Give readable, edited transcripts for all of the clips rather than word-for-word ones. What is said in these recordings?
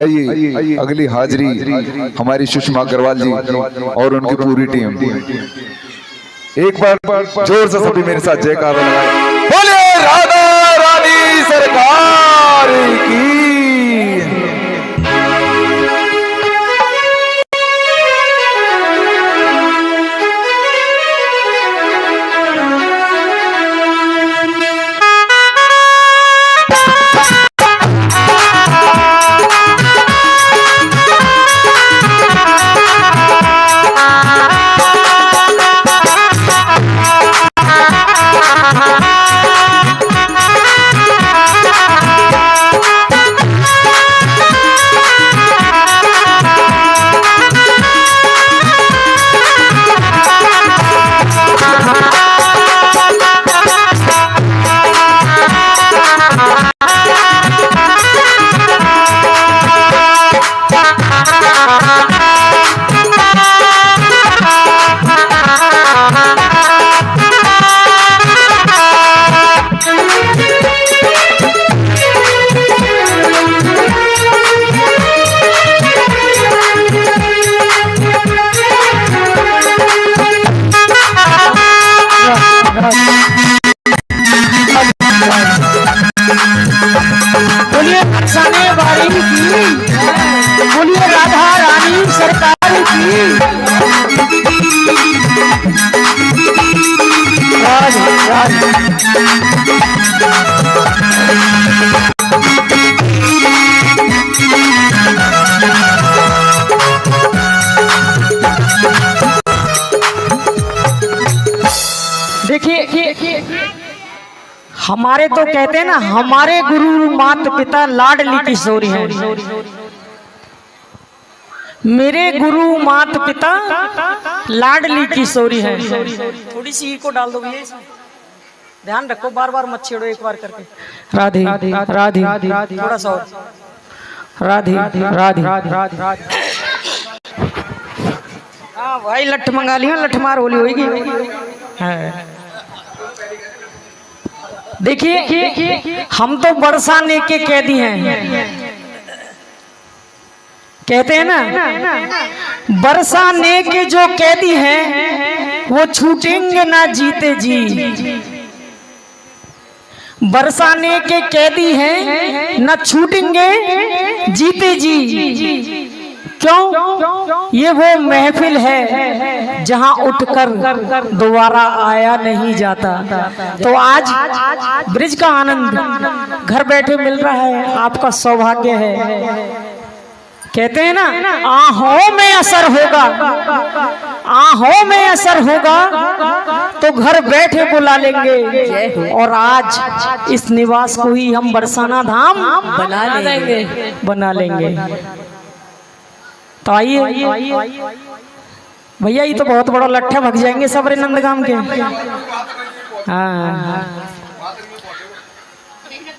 आइए अगली हाजिरी हमारी सुषमा अग्रवाल जी और उनकी पूरी टीम। एक बार जोर से सभी मेरे साथ जयकारा लगाएं। बोले राधा रानी सरकार की। बोलिए बरसाने वाली की, बोलिए राधा रानी सरकार की। देखिए हमारे तो कहते हैं ना, हमारे गुरु माता पिता लाडली किशोरी हैं। मेरे गुरु माता पिता लाडली किशोरी हैं। थोड़ी सी को डाल दो भैया, ध्यान रखो, बार बार मत छेड़ो, एक बार करके। राधे राधे थोड़ा सा और राधे राधे। हाँ भाई, लठ मंगा लिया, लठ मार होली होगी। देखिए हम तो बरसाने के कैदी हैं। कहते हैं ना, बरसाने के जो कैदी हैं वो छूटेंगे ना जीते जी। बरसाने के कैदी हैं ना छूटेंगे जीते जी। क्यों? ये वो महफिल है जहां उठकर दोबारा आया नहीं जाता। तो आज ब्रिज का आनंद घर बैठे मिल रहा है, आपका सौभाग्य है। कहते हैं ना, आहों में असर होगा, आहों में असर होगा तो घर बैठे बुला लेंगे। और आज इस निवास को ही हम बरसाना धाम बना लेंगे। तो आइए भैया, ये तो बहुत बड़ा लट्ठा भग जाएंगे सबरे नंदगाम के। हाँ,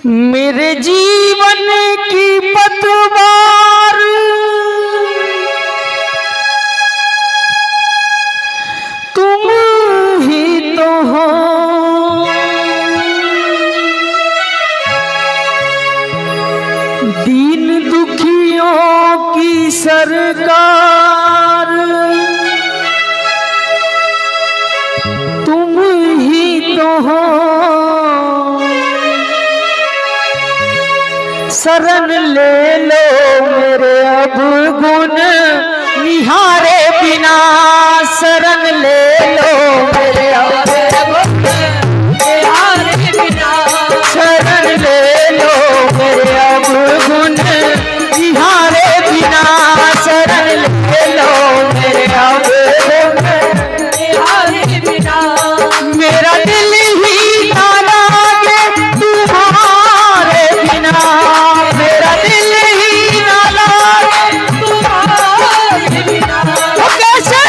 मेरे जीवन की पतवार तुम ही तो हो, दीन दुखियों की सरकार तुम ही तो हो। शरण ले लो मेरे अब गुण निहारे बिना, शरण ले लो मेरे अब निहारे बिना, शरण ले लो मेरे अब गुण निहारे बिना, शरण ले लो मेरे अब निहारे बिना। मेरा दिल ही ना लागे तुम्हारे बिना, मेरा दिल ही ना लागे तुम्हारे बिना। कैसे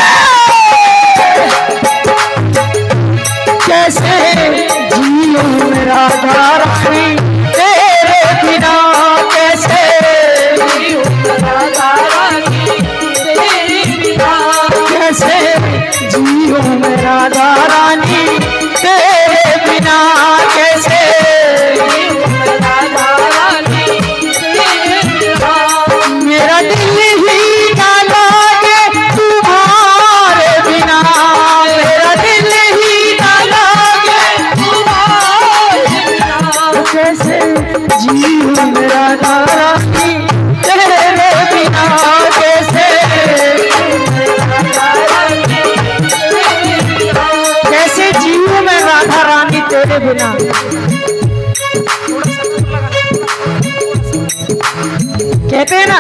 सुने ना,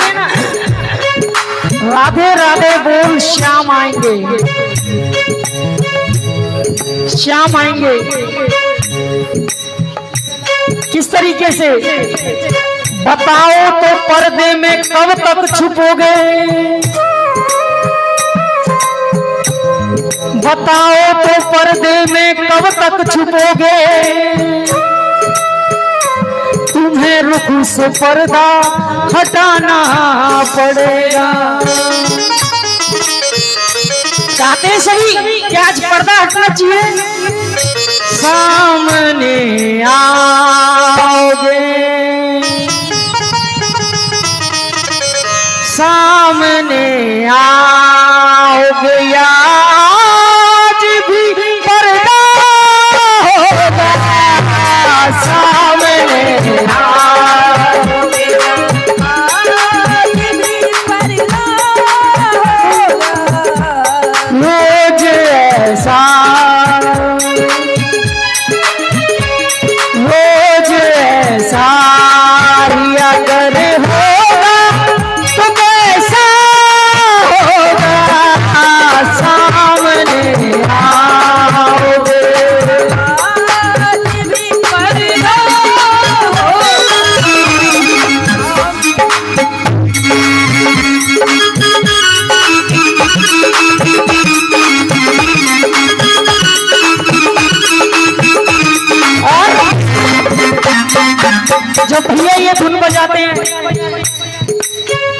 राधे राधे बोल श्याम आएंगे, श्याम आएंगे। किस तरीके से बताओ तो पर्दे में कब तक छुपोगे, बताओ तो पर्दे में कब तक छुपोगे, तुम्हें रुख से पर्दा हटाना पड़ेगा। चाहते हैं सभी कि आज पर्दा हटना चाहिए, सामने आओगे, सामने आओगे, आज भी पर्दा होगा, सामने आओगे, आज भी पर्दा होगा। रोज ऐसा, रोज ऐसा ही अगर होगा तो कैसा होगा, सामने आओगे, आज भी पर्दा होगा। जब भैया ये धुन बजाते हैं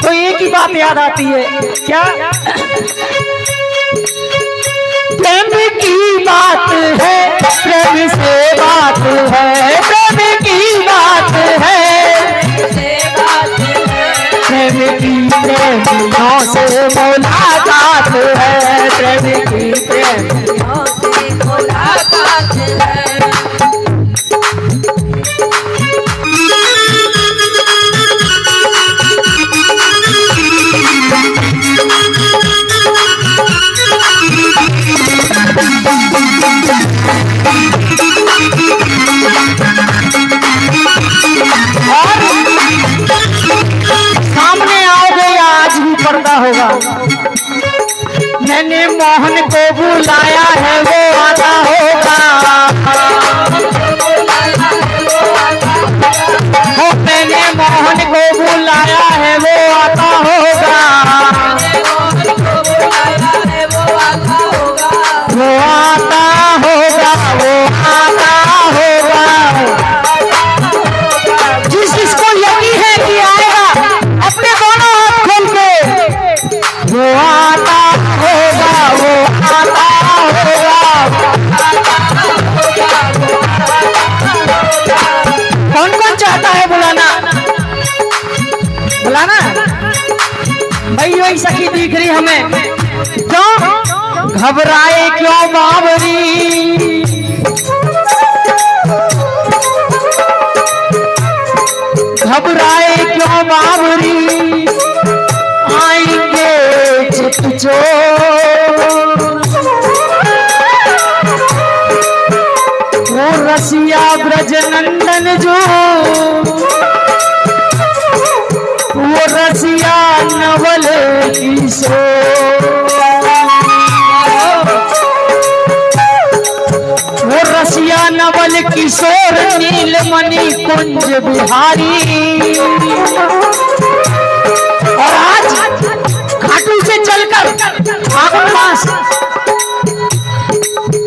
तो एक ही बात याद आती है, क्या? प्रेम की बात है, प्रेम से बात है, प्रेम की बात है, प्रेम की प्रेमियों से मुलाकात है, प्रेम की प्रेमियों से मुलाकात है। सामने आओगे या आज भी पर्दा होगा। मैंने मोहन को बुलाया है वो आता होगा, हो मैंने मोहन को बुलाया है वो आता होगा, वो आता होगा, वो आता होगा। जिस जिसको यकीन है कि आएगा अपने दोनों हाथ खोल के, वो आता होगा, वो आता होगा। कौन कौन चाहता है बुलाना, बुलाना भाई? वही सखी दिख रही हमें, क्यों घबराए क्यों बावरी, घबराए क्यों बावरी, आएंगे चित चोर, वो रसिया ब्रज नंदन जो, वो रसिया नवल किशोर, वो रसिया नवल किशोर नीलमणि कुंज बिहारी। और आज घाटू से चलकर फागुन मास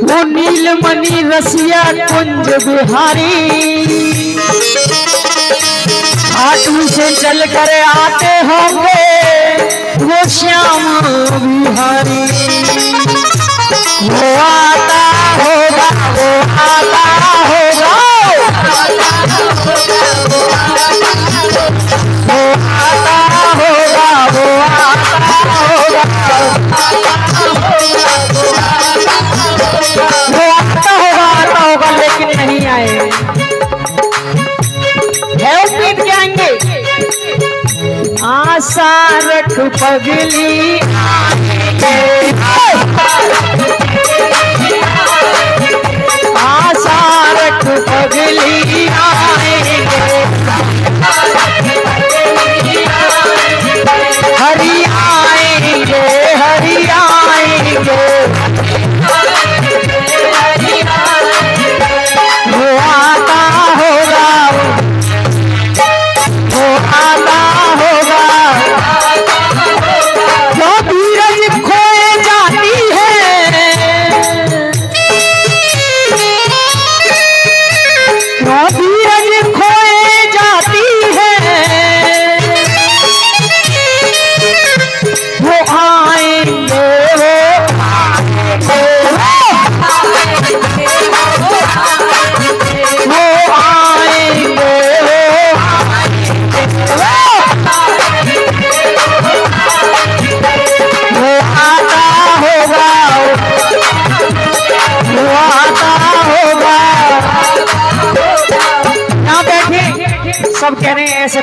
वो नीलमणि रसिया कुंज बिहारी, घाटू से चलकर आते होंगे वो श्याम बिहारी। वो आता होगा, वो आता होगा, वो आता होगा, वो आता होगा, वो आता होगा, लेकिन नहीं आए। है उम्मीद क्या आएंगे? आशा रख पगली आशा रख पगली आएंगे,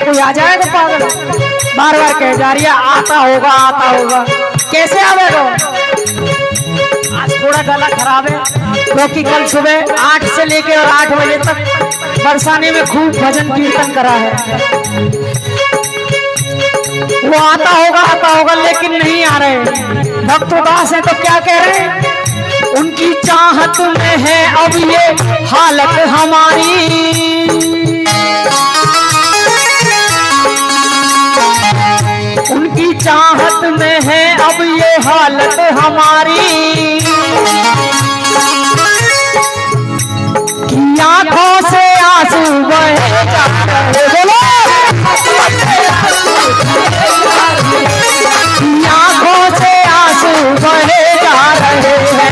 कोई आ जाएगा पागल, बार बार कह जा रही है आता होगा, कैसे आवेगा? आज थोड़ा गला खराब है क्योंकि कल सुबह 8 से लेके और 8 बजे तक बरसाने में खूब भजन कीर्तन करा है। वो आता होगा लेकिन नहीं आ रहे। भक्त उदास है तो क्या कह रहे हैं? उनकी चाहत में है अब ये हालत हमारी, उनकी चाहत में है अब ये हालत हमारी, कि आंखों से आंसू बहे जा रहे, बोलो आंखों से आंसू बहे जा रहे हैं,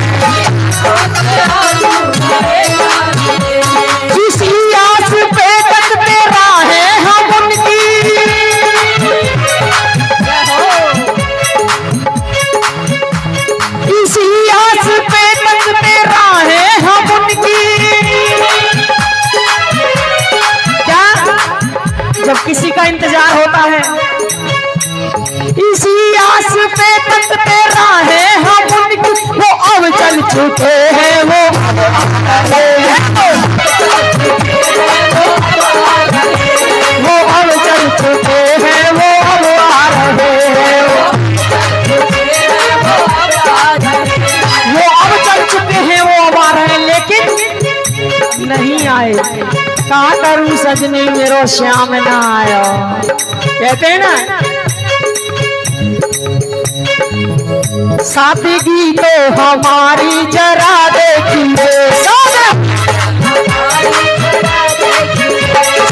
किसी आस पे तकते राहें हम उनकी, किसी आस पे तकते राहें हम उनकी। क्या जब किसी का इंतजार होता है, इसी आस पे तकते राहें हम उनकी, वो अब चल चुके हैं, वो अब चल चुके हैं, वो अब आ रहे हैं, वो अब चल चुके हैं, वो अब आ रहे हैं, लेकिन नहीं आए। कहाँ करूं सजनी मेरो श्याम ना आया, कहते हैं ना। सादगी तो हमारी जरा देखिए,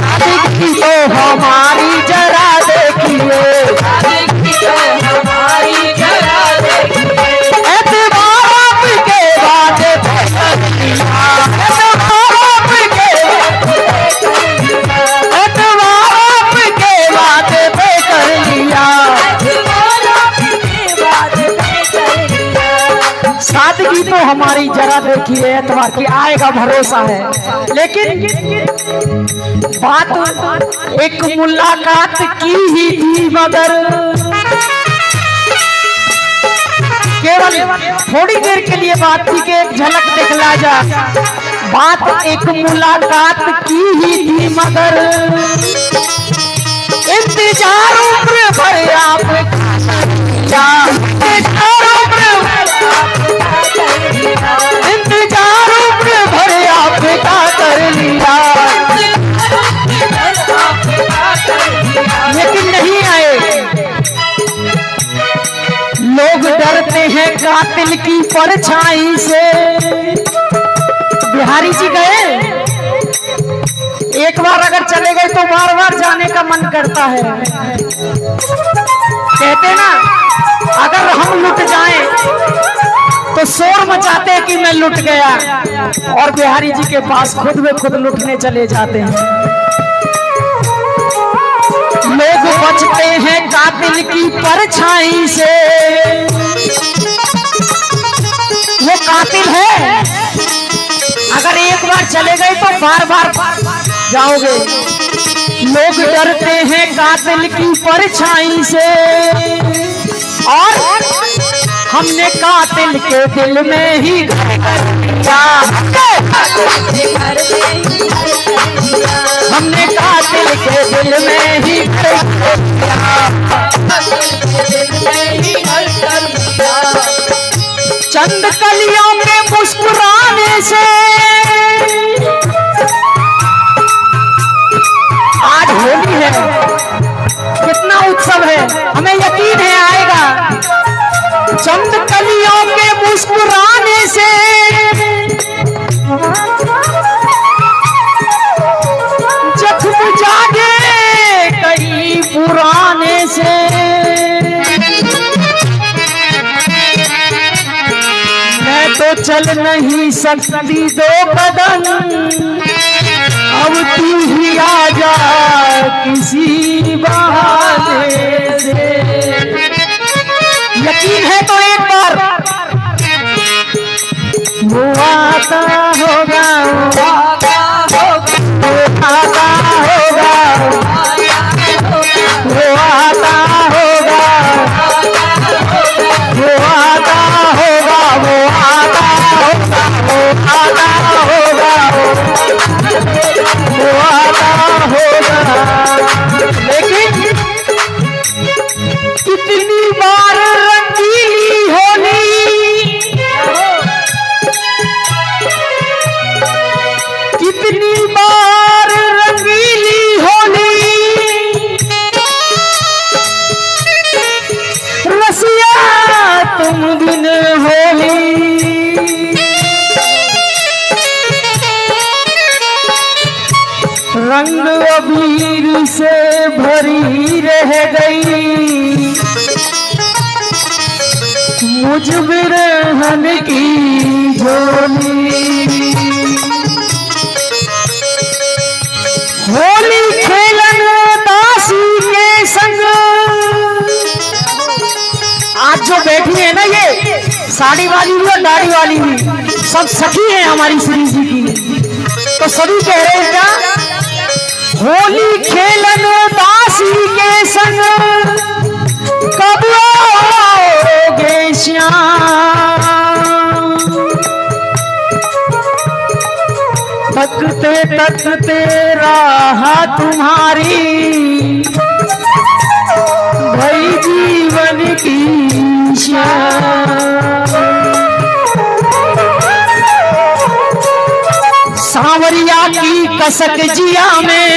सादगी तो हमारी जरा देखिए, एतबार आपके बातें सादगी तो हमारी जरा देखिए, एतबार की आएगा भरोसा है। लेकिन बात एक मुलाकात की ही थी, मगर केवल थोड़ी देर के लिए बात थी कि एक झलक दिखला जा। बात एक मुलाकात की ही थी, मगर इंतजार उम्र भर आप इंतजार उम्र भर आपका कर लिया, लेकिन नहीं आए। लोग डरते हैं कातिल की परछाई से। बिहारी जी गए, एक बार अगर चले गए तो बार बार जाने का मन करता है। कहते ना, अगर हम लुट जाएं तो शोर मचाते हैं कि मैं लुट गया, और बिहारी जी के पास खुद में खुद लुटने चले जाते हैं। लोग बचते हैं कातिल की परछाई से, वो कातिल है, अगर एक बार चले गए तो बार बार जाओगे। लोग डरते हैं कातिल की परछाई से, और हमने कातिल के दिल में ही हमने कातिल के दिल में ही चंद कलियों के मुस्कुराने से आज होली है, कितना उत्सव है, हमें यकीन है आएगा। चंद कलियों के मुस्कुराने से जख्म जागे कई पुराने से, मैं तो चल नहीं सकती दो कदम, अब तू ही आ जा किसी बहाने से। यकीन है तो एक बार वो आता होगा, वो आता होगा, वो आता होगा, कितनी बार रंगीली होली, कितनी बार रंगीली होली, रसिया तुम बिन होली। रंग अबीर से भरी रह गई मुझ बिरहन की झोली। होली खेलन दासी के संग, आज जो बैठी है ना ये साड़ी वाली भी और दाढ़ी वाली भी सब सखी है हमारी श्री जी की। तो सभी कह रहे हैं क्या, होली खेलन दासी के संग कब आओगे श्याम। तकते तकते राह तुम्हारी भई जीवन की श्याम। सांवरिया की कसक जिया में,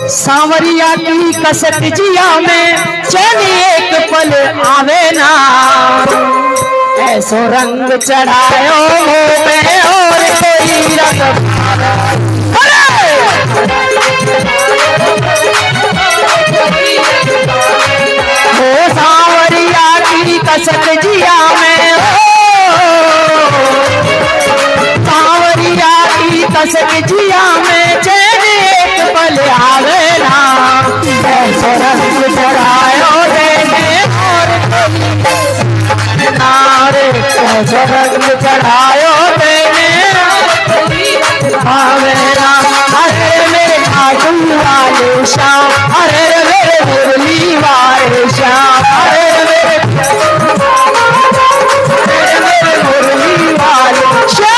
सांवरिया की कसक जिया में चैन एक पल आवे ना। ऐसो रंग चढ़ायो में और कोई रंग हो। सांवरिया की कसक जिया में, सांवरिया की कसक जिया में चैन एक पल आवे ना। ऐसो रंग चढ़ायो देने और नारे, ऐसो रंग चढ़ायो देने आवे ना। अरे मेरे आगू वाले श्याम, अरे मेरे मुरली वाले श्याम, अरे मेरे मुरली वाले श्याम।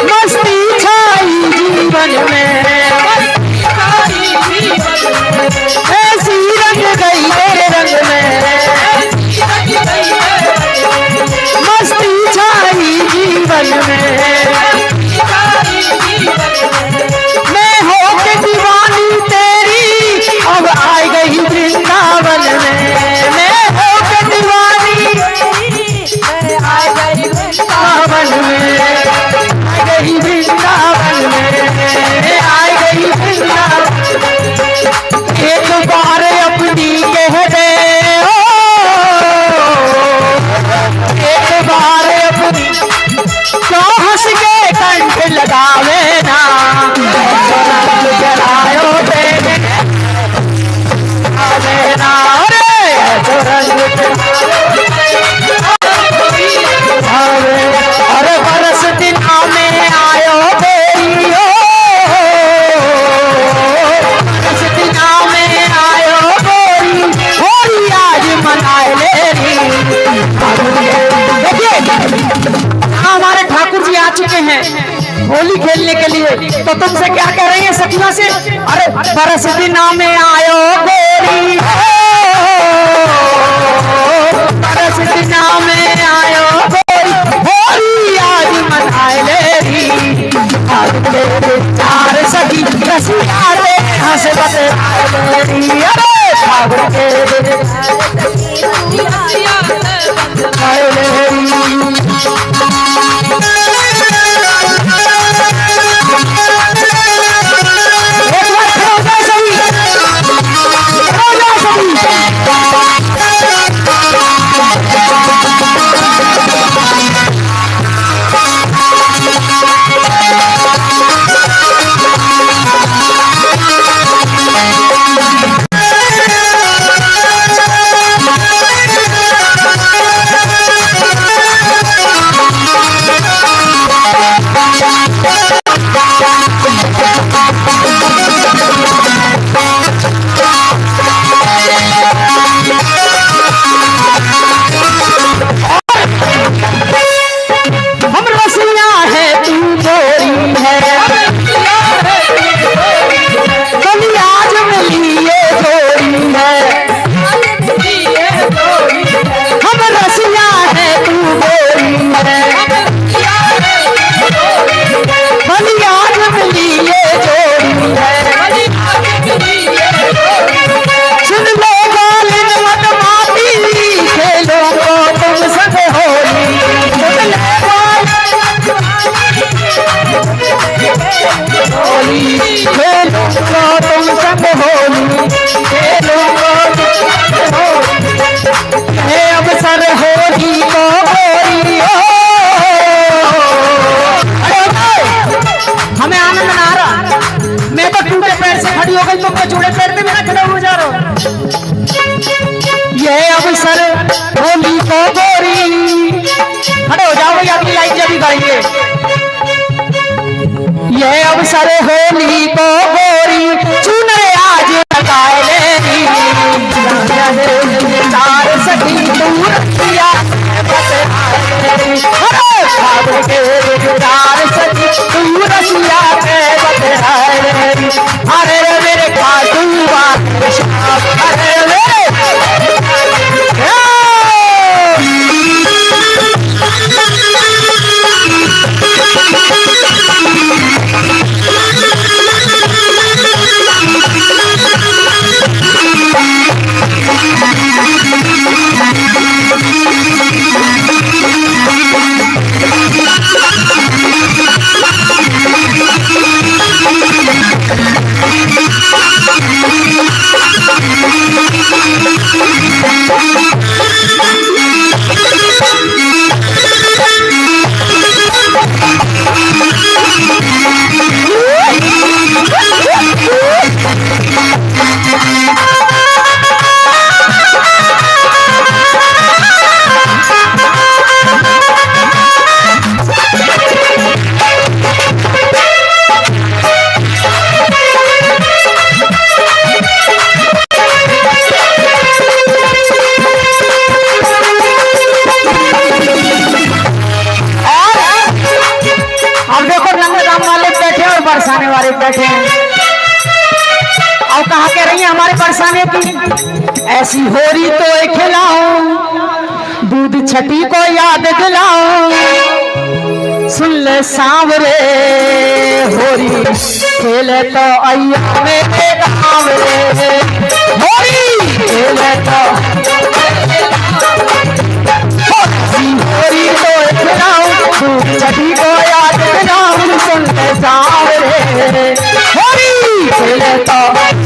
मस्ती छाई जीवन में, ऐसी रंग गई मेरे रंग में। मस्ती छाई जीवन में, मैं होके दीवानी तेरी अब आई गई वृंदावन में। मैं होके दीवानी आई गई वृंदावन में, आई गई वृंदावन में, आई गई वृंदावन। एक बार अपनी कह दे ओ, एक बार अपनी क्यों हंस के कंठ लगावे ना। जलायो देने आवे ना, रे रंग अरे बरस दिना में आयो तेरी हो, बरस दिना में आयो तेरी होली आज मनाए लेनी। देखिए हमारे ठाकुर जी आ चुके हैं होली खेलने के लिए, तो तुमसे क्या कह रही है सखियों से, अरे बरस दिना में आयो गोरी, बरस दिना में आयो गोरी होली आज मनाए लेनी। चार सखी रसिया रे हंस बते अरे ठाकुर के आए लेनी। तुम तो चूड़े फेरते बिना खड़े हो जा रहे हो। यह अवसर होली को गोरी, खड़े हो जाओ भाई, अगली लाइन जब भी गाएंगे। यह अवसर होली को गोरी, चुनरे आज लगाए लेनी, तार सखी दूर किया तार सखी दूर किया अरे मेरे खाटूबा, अरे मेरे बरसाने वाले बैठे हैं और कहा कह रही है हमारे बरसाने की, ऐसी होरी तो खिलाऊं, दूध छठी को याद दिलाऊं, सुन ले सांवरे होरी खेले तो अय्या मेरे गाँव रे, होरी खेले तो होरी तो खिलाऊं, दूध छठी को याद दिलाऊं, सुन ले सांवरे होरी खेले तो होरी।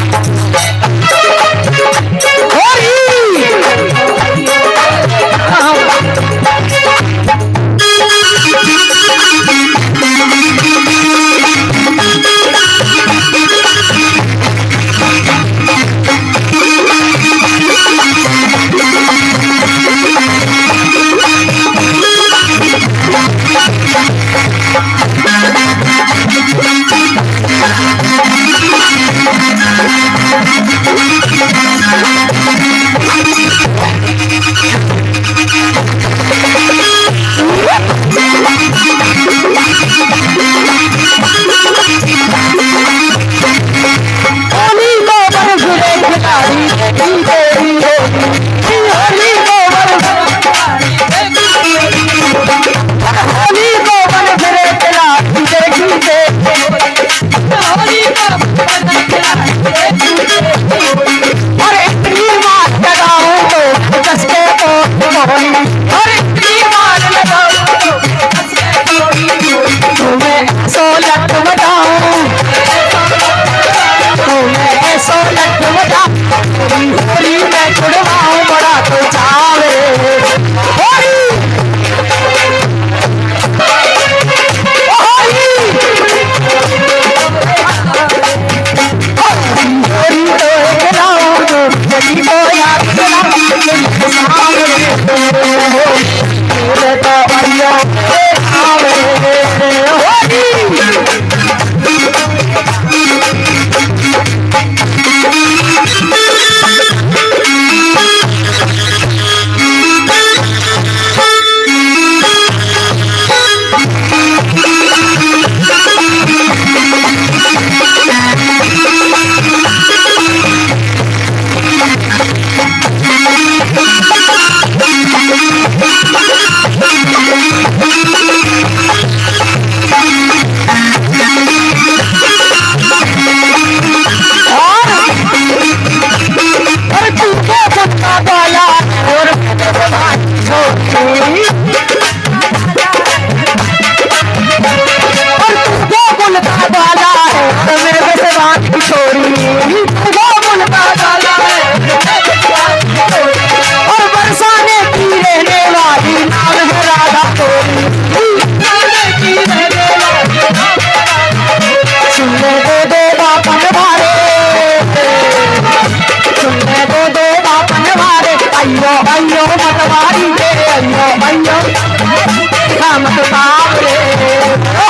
सावरे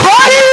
होरी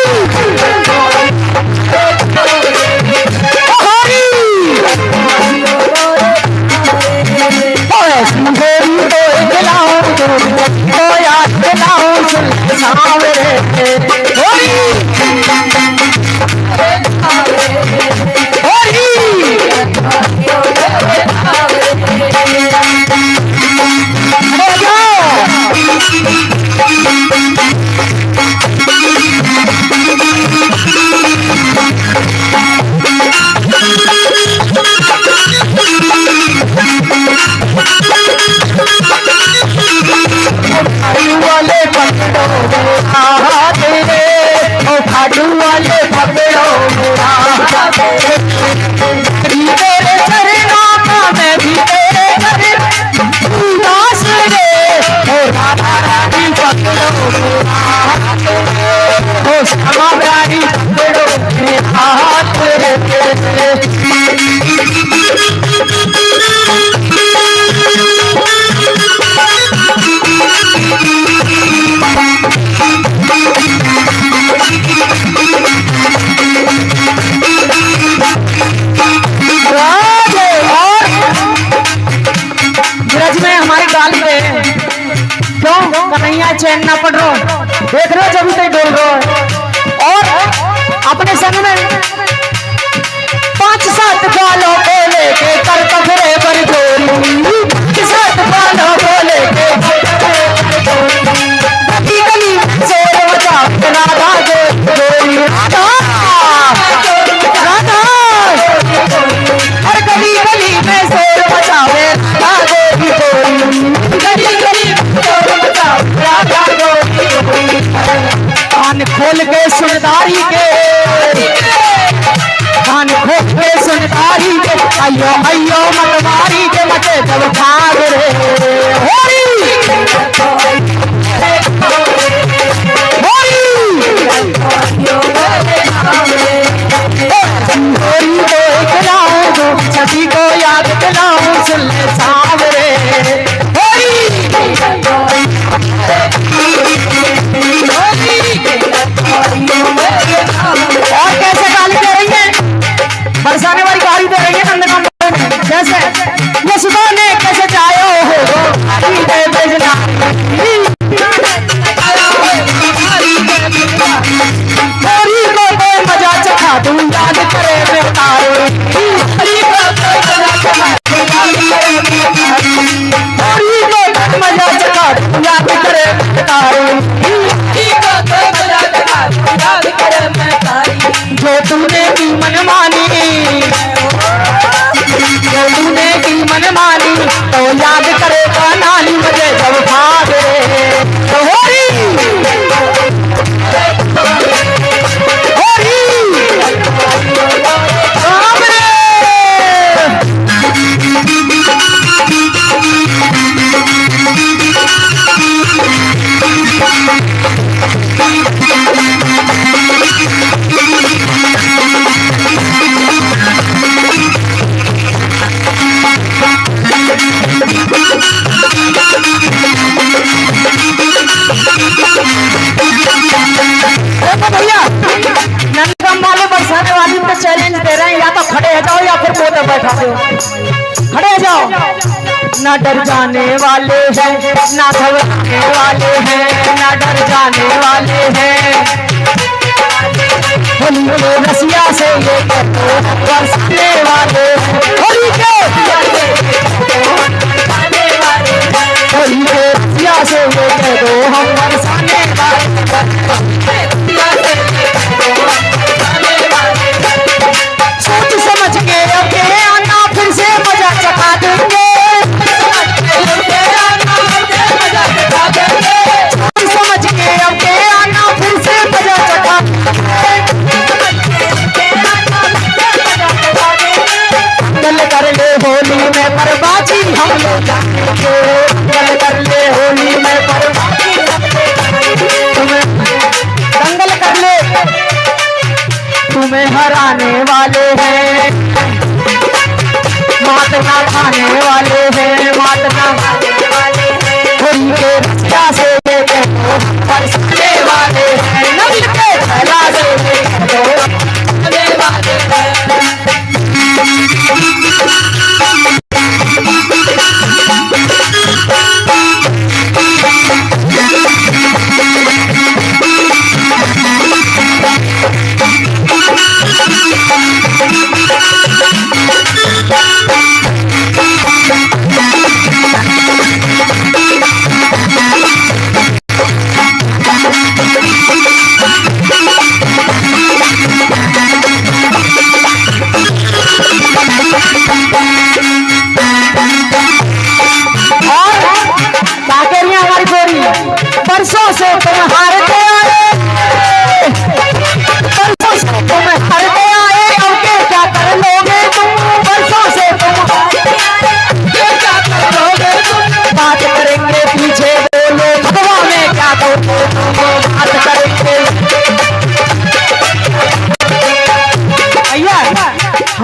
चैन ना पड़ रहा देख रहे हो जब तक डोल रहा है और अपने संग में 5-7 बालों को लेके कर कफरे पर जोड़ी 7 बालों को लेके गली गली शोर मचा राधा जोड़ी राधा राधा हर गली गली में शोर मचावे राधा जोड़ी गली गली शोर कान खोल के सुनदारी के कान खोल के सुनदारी के अयो अयो मतवारी के मचे जब भाग रे होरी होरी को खिलाऊं छठी को याद दिलाऊं सुन ले सावरे होरी और कैसे गाली दे रही है बरसाने वाली गाली दे रही है नंदगांव जैसे ये सुबह ने कैसे चाहे हो भेजना होरी को तो मजा चखा दूं याद करे बेतारो होरी को तो मजा चखा दूं याद करे बेतारो जो तूने की मनमानी तो याद करेगा नानी मुझे जब भागे तो होरी होरी राम रे भैया नंदगांव वाले बरसाने वाली तो चैलेंज दे रहे हैं या तो खड़े हो जाओ या फिर कोते बैठा दो खड़े हो जाओ ना डर जाने वाले हैं ना घबराने वाले हैं ना डर जाने वाले हैं होली के रसिया से ये बरसाने वाले होली के रसिया से ये कह दो हम बरसाने वाले सोच समझ के अब आना फिर से मजा चखा देंगे सोच समझ के अब आना फिर से मजा चखा गल कर ले होली में परबाजी हम लोग जाएंगे गल कर ले होली में परबाजी दंगल कर ले तुम्हें हराने वाले हैं मात ना खाने वाले हैं मात ना खाने वाले हैं होली के रसिया से बरसाने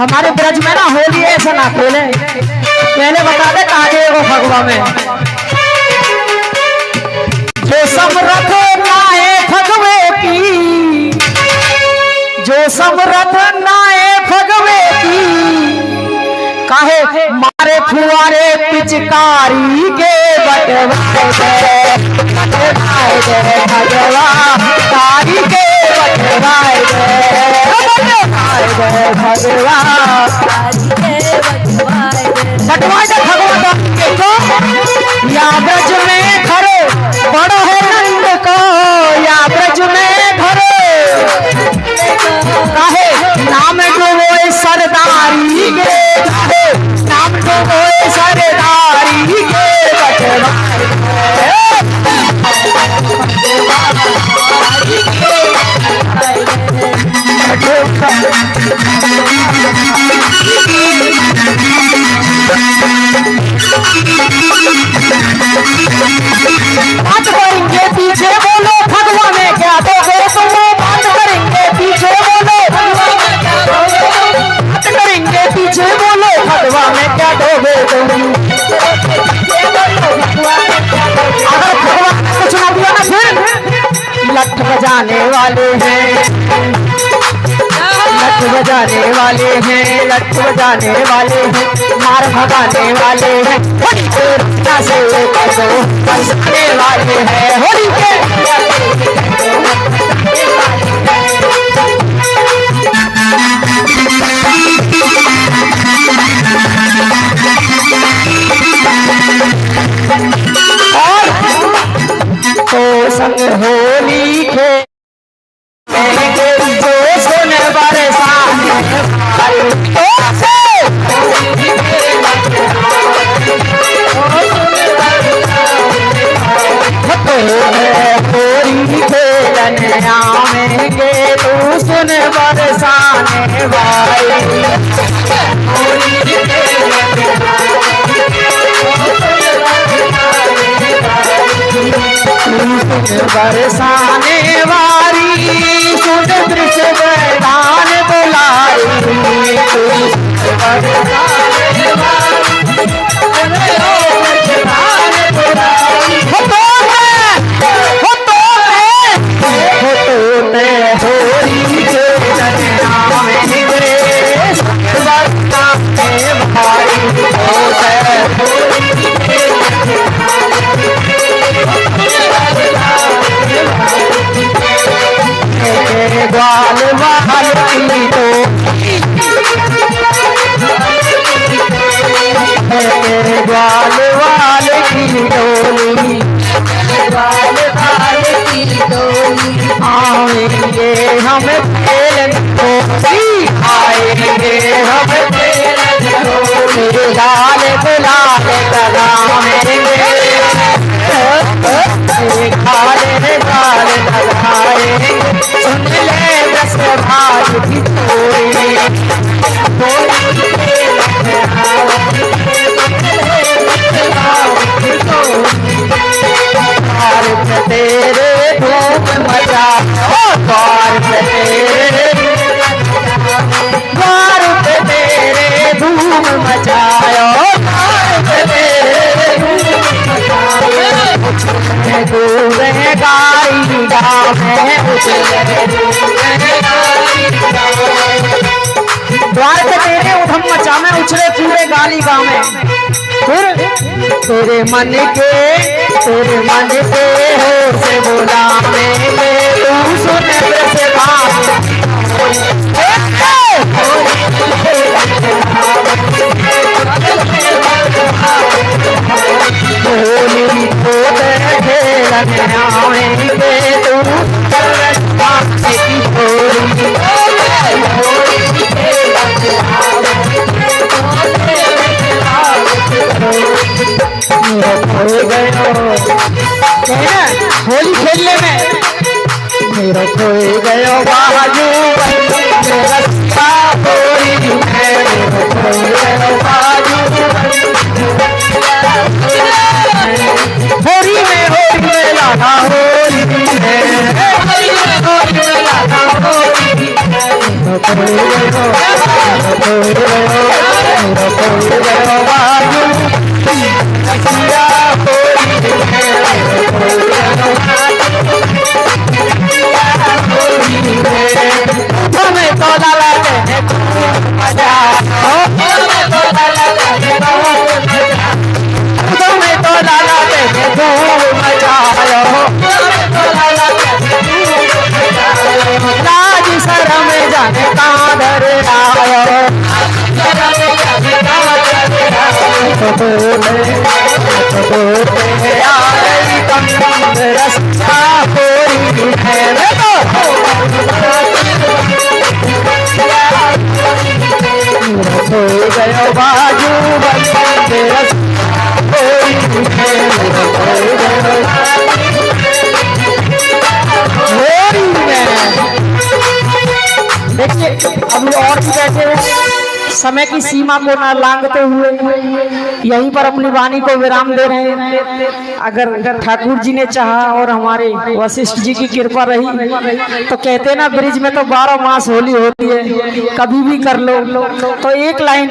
हमारे ब्रज में ना होली ऐसा ना खेले, पहले बता दे काजे वो फगवा में जो समरथ नाए फगवे की, जो समरथ नाए फगवे की, काहे मारे फुआरे पिचकारी के बटवाए दे भगवा कारी के बटवाए दे भगवा बटवाए दे भगवा को या ब्रज में खड़े बड़ो है नंद को, या ब्रज में खड़े काहे नाम डूबो सरदारी के, नाम डूबो सरदारी के बात करेंगे पीछे बोलो भगवा में क्या दोगे तुम, बात करेंगे पीछे बोलो बात करेंगे पीछे बोलो भगवा में क्या दोगे तुम, अगर भगवा कुछ ना दिया ना फिर लठ बजाने वाले हैं, लठ बजाने वाले हैं, लठ बजाने वाले हैं, मार भगाने वाले हैं, होली के रास्ता से बरसाने वाले हैं, होली के और तो संग होली के जो सुन बरसाने होली खेलन आवेंगे तू सुन बरसाने वाले, बरसाने वाली सुन वृषभदान बुलाई, होली के ग्वाल वाल की तो ग्वाल वाल की डोली, ग्वाल वाल की डोली आएंगे हम खेलन होली, आएंगे हम खेलन होली, लाल गुलाल लगाएंगे, गाल गाल लगाएंगे, सुन ले दस भाग की थोड़ी तेरे धूम मचा द्वार पे तेरे धूम मचायो, डूबे गाई गाँव द्वार पे तेरे उधम मचा में उछले पूरे गाली गाँव में, फिर तेरे मन के हो से बोला मैं तू सुन से बात होली को खेलन आएंगे तू होली खेलने में मेरा खोए गयो बाजू होली में लाना होली में लाज शरम जाने कादर आयो रस्ता कोई है हो गयो बाजू बंदे रस्ता कोई देखिए अभी और भी बैठे हैं, समय की सीमा को ना लांघते हुए यहीं पर अपनी वाणी को विराम दे रहे हैं। अगर ठाकुर जी ने चाहा और हमारे वशिष्ठ जी की कृपा रही तो कहते ना ब्रिज में तो 12 मास होली होती है, कभी भी कर लो। तो एक लाइन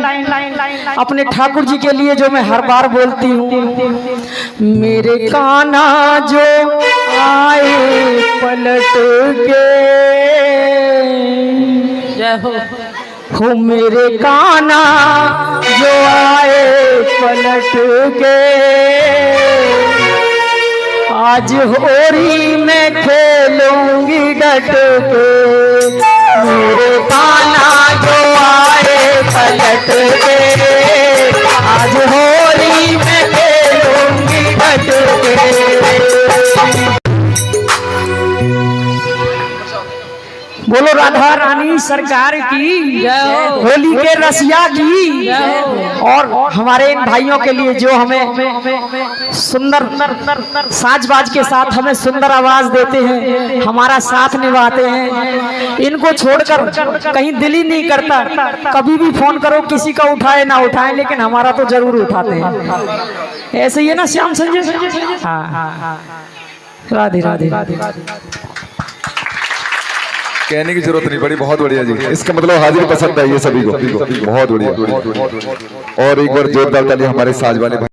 अपने ठाकुर जी के लिए जो मैं हर बार बोलती हूँ, मेरे कान्हा जो आए पलट के, जय हो मेरे कान्हा जो आए पलट के, आज होरी में खेलूंगी डट के। मेरे कान्हा जो आए पलट के, आज होरी में खेलूंगी डट के। बोलो राधा रानी सरकार की, होली के रसिया की। और हमारे इन भाइयों के लिए जो हमें सुंदर साज-बाज के साथ हमें सुंदर आवाज देते हैं, हमारा साथ निभाते हैं, इनको छोड़कर कहीं दिल ही नहीं करता। कभी भी फोन करो, किसी का उठाए ना उठाए, लेकिन हमारा तो जरूर उठाते हैं। ऐसे ही है ना श्याम संजय? हाँ, राधे राधे राधे। कहने की जरूरत नहीं पड़ी, बहुत बढ़िया जी। इसका मतलब हाजिरी पसंद आई है सभी को, बहुत बढ़िया। और एक बार जोरदार ताली हमारे साज वाले भाई।